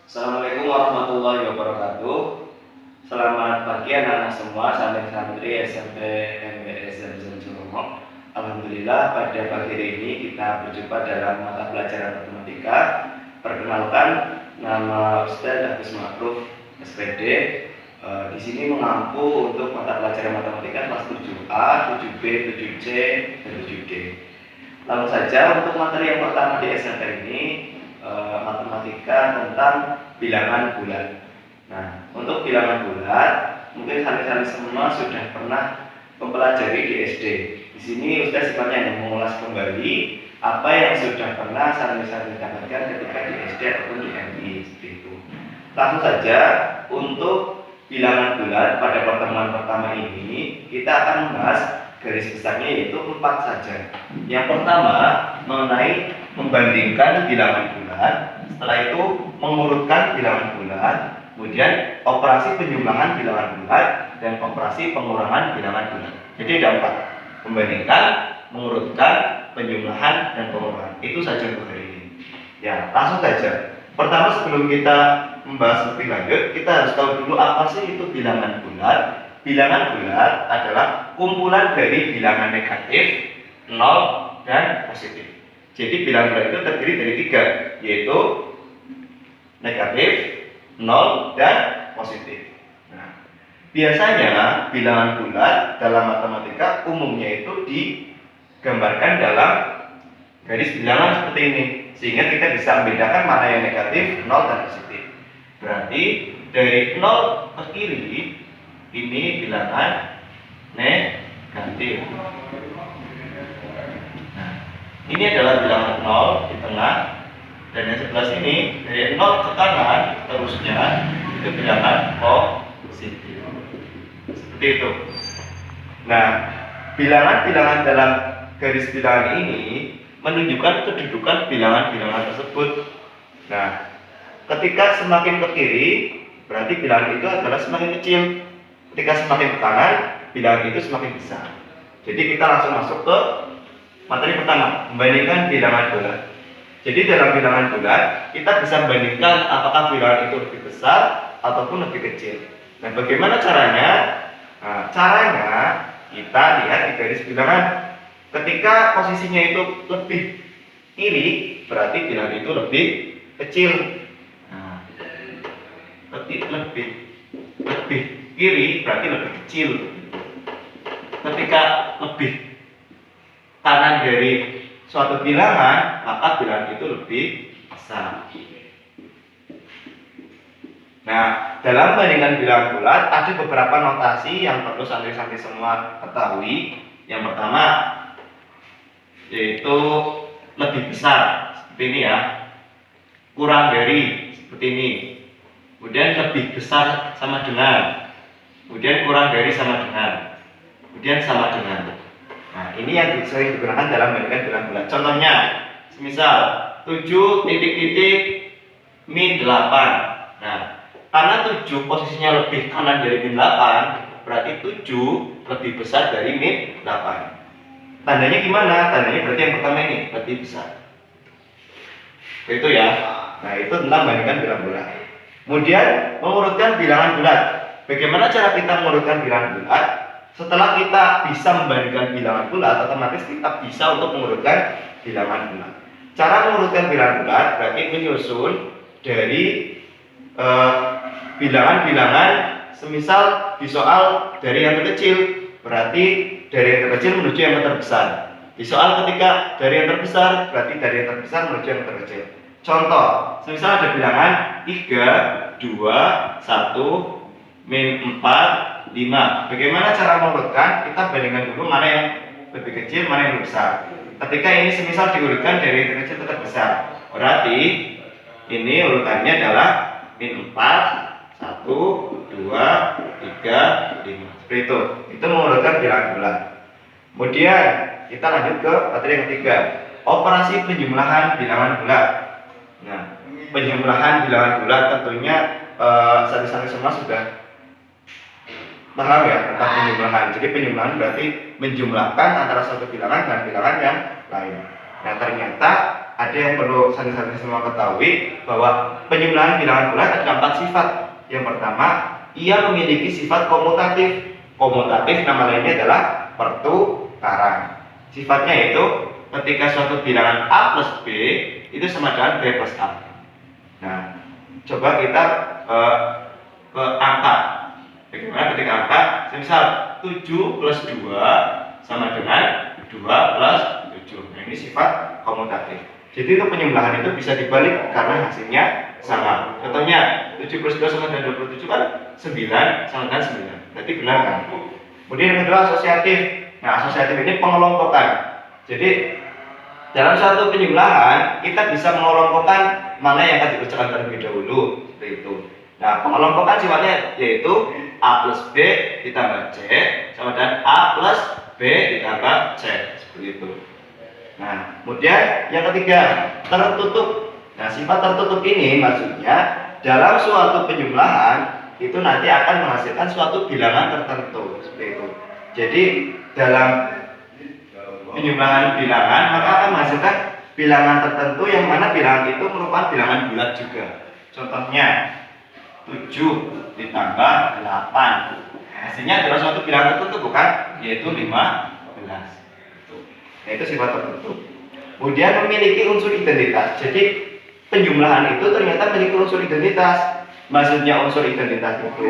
Assalamualaikum warahmatullahi wabarakatuh. Selamat pagi anak-anak semua, santri-santri SMP MBS dan Jombang. Alhamdulillah pada pagi hari ini kita berjumpa dalam mata pelajaran matematika. Perkenalkan, nama Ustaz Agus Ma'ruf SPD. Di sini mengampu untuk mata pelajaran matematika kelas 7A, 7B, 7C, dan 7D. Langsung saja untuk materi yang pertama di SMP ini, matematika tentang bilangan bulat. Nah, untuk bilangan bulat, mungkin santri-santri semua sudah pernah mempelajari di SD. Di sini Ustaz sifatnya hanya mengulas kembali apa yang sudah pernah santri-santri dapatkan ketika di SD ataupun di MI seperti itu. Langsung saja untuk bilangan bulat pada pertemuan pertama ini kita akan membahas garis besarnya yaitu 4 saja. Yang pertama mengenai membandingkan bilangan bulat, setelah itu mengurutkan bilangan bulat, kemudian operasi penjumlahan bilangan bulat dan operasi pengurangan bilangan bulat. Jadi ada 4: membandingkan, mengurutkan, penjumlahan, dan pengurangan. Itu saja untuk hari ini. Ya, langsung saja. Pertama, sebelum kita membahas lebih lanjut, kita harus tahu dulu apa sih itu bilangan bulat. Bilangan bulat adalah kumpulan dari bilangan negatif, 0, dan positif. Jadi bilangan bulat itu terdiri dari 3, yaitu negatif, 0, dan positif. Nah, biasanya bilangan bulat dalam matematika umumnya itu digambarkan dalam garis bilangan seperti ini, sehingga kita bisa membedakan mana yang negatif, 0, dan positif. Berarti dari 0 ke kiri ini bilangan negatif. Nah, ini adalah bilangan 0 di tengah, dan yang sebelah sini dari 0 ke kanan terusnya itu bilangan positif. Seperti itu. Nah, bilangan-bilangan dalam garis bilangan ini menunjukkan kedudukan bilangan-bilangan tersebut. Nah, ketika semakin ke kiri berarti bilangan itu adalah semakin kecil. Ketika semakin ke kanan, bilangan itu semakin besar. Jadi kita langsung masuk ke materi pertama, membandingkan bilangan bulat. Jadi dalam bilangan bulat, kita bisa membandingkan apakah bilangan itu lebih besar ataupun lebih kecil. Nah, bagaimana caranya? Nah, caranya kita lihat di garis bilangan. Ketika posisinya itu lebih kiri, berarti bilangan itu lebih kecil. Nah, lebih kiri berarti lebih kecil. Ketika lebih kanan dari suatu bilangan, maka bilangan itu lebih besar. Nah, dalam bandingkan bilangan bulat ada beberapa notasi yang perlu santri-santri semua ketahui. Yang pertama yaitu lebih besar seperti ini ya, kurang dari seperti ini, kemudian lebih besar sama dengan, kemudian kurang dari sama dengan, kemudian sama dengan. Nah, ini yang sering digunakan dalam membandingkan bilangan bulat. Contohnya, semisal 7 titik-titik min 8. Nah, karena 7 posisinya lebih kanan dari min 8, berarti 7 lebih besar dari min 8. Tandanya gimana? Tandanya berarti yang pertama ini berarti besar. Itu ya. Nah, itu tentang membandingkan bilangan bulat. Kemudian mengurutkan bilangan bulat. Bagaimana cara kita mengurutkan bilangan bulat? Setelah kita bisa membandingkan bilangan bulat, otomatis kita bisa untuk mengurutkan bilangan bulat. Cara mengurutkan bilangan bulat berarti menyusun dari bilangan-bilangan, semisal di soal dari yang terkecil, berarti dari yang terkecil menuju yang terbesar. Di soal ketika dari yang terbesar, berarti dari yang terbesar menuju yang terkecil. Contoh, semisal ada bilangan 3, 2, 1, min 4, 5. Bagaimana cara mengurutkan? Kita bandingkan dulu mana yang lebih kecil, mana yang lebih besar. Ketika ini semisal diurutkan dari yang terkecil ke terbesar, berarti ini urutannya adalah min 4, 1, 2, 3, 5. Seperti itu. Itu mengurutkan bilangan bulat. Kemudian kita lanjut ke materi yang ketiga, operasi penjumlahan bilangan bulat. Nah, penjumlahan bilangan bulat tentunya santri-santri semua sudah paham ya tentang penjumlahan. Jadi penjumlahan berarti menjumlahkan antara suatu bilangan dengan bilangan yang lain. Nah, ternyata ada yang perlu saya semua ketahui bahwa penyimbangan bilangan bulat ada 4 sifat. Yang pertama, ia memiliki sifat komutatif. Komutatif nama lainnya adalah pertukaran. Sifatnya yaitu ketika suatu bilangan A plus B itu sama dengan B plus A. Nah, coba kita ke angka. Bagaimana ketika angka? Misal 7 plus 2 sama dengan 2 plus 7. Nah, ini sifat komutatif. Jadi itu penyembelahan itu bisa dibalik karena hasilnya sama. Contohnya 7 plus 2 sama dengan 27 kan 9 sama dengan 9. Berarti benar kan? Kemudian yang kedua asosiatif. Nah, asosiatif ini pengelompokan. Jadi dalam satu penyembelahan kita bisa mengelompokkan mana yang akan dikerjakan terlebih dahulu, seperti itu. Nah, pengelompokan sifatnya yaitu A plus B ditambah C sama dengan A plus B ditambah C, seperti itu. Nah, kemudian yang ketiga, tertutup. Nah, sifat tertutup ini maksudnya dalam suatu penyembelahan itu nanti akan menghasilkan suatu bilangan tertentu, seperti itu. Jadi dalam penyembelahan bilangan maka akan menghasilkan bilangan tertentu yang mana bilangan itu merupakan bilangan bulat juga. Contohnya 7 ditambah 8. Hasilnya adalah suatu bilangan tertentu bukan? Yaitu 15. Nah, itu sifat tertentu. Kemudian memiliki unsur identitas. Jadi penjumlahan itu ternyata memiliki unsur identitas. Maksudnya unsur identitas itu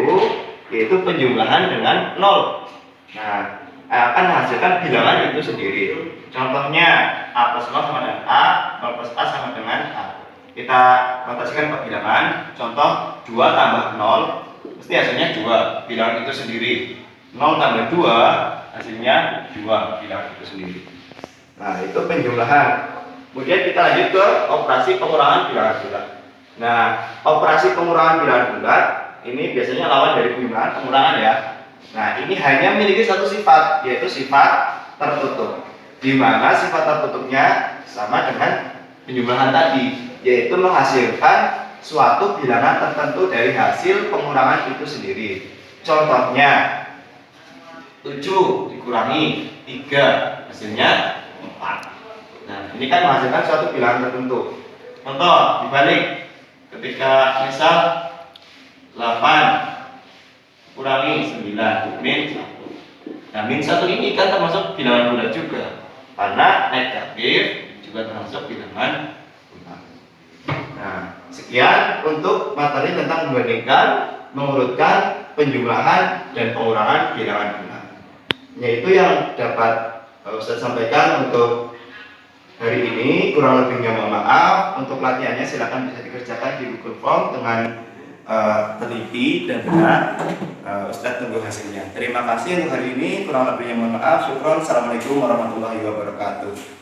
yaitu penjumlahan dengan 0. Nah, akan menghasilkan bilangan itu sendiri. Contohnya A plus 0 sama dengan A, 0 plus A sama dengan A. Kita notasikan ke bilangan. Contoh 2 tambah 0 mesti hasilnya 2, bilangan itu sendiri. 0 tambah 2 hasilnya 2, bilangan itu sendiri. Nah, itu penjumlahan. Kemudian kita lanjut ke operasi pengurangan bilangan bulat. Nah, operasi pengurangan bilangan bulat ini biasanya lawan dari penjumlahan, pengurangan ya. Nah, ini hanya memiliki satu sifat, yaitu sifat tertutup. Di mana sifat tertutupnya sama dengan penjumlahan tadi, yaitu menghasilkan suatu bilangan tertentu dari hasil pengurangan itu sendiri. Contohnya 7 dikurangi 3 hasilnya 4. Nah, ini kan menghasilkan suatu bilangan tertentu. Contoh dibalik, ketika misal 8 kurangi 9 min 1. Nah, min 1 ini kan termasuk bilangan bulat juga, karena negatif juga termasuk bilangan bulat. Nah, sekian untuk materi tentang membandingkan, mengurutkan, penjumlahan, dan pengurangan bilangan bulat. Yaitu yang dapat Ustaz sampaikan untuk hari ini. Kurang lebihnya mohon maaf. Untuk latihannya silakan bisa dikerjakan di Google Form dengan teliti dan benar. Ustaz tunggu hasilnya. Terima kasih untuk hari ini. Kurang lebihnya mohon maaf. Syukron. Assalamualaikum warahmatullahi wabarakatuh.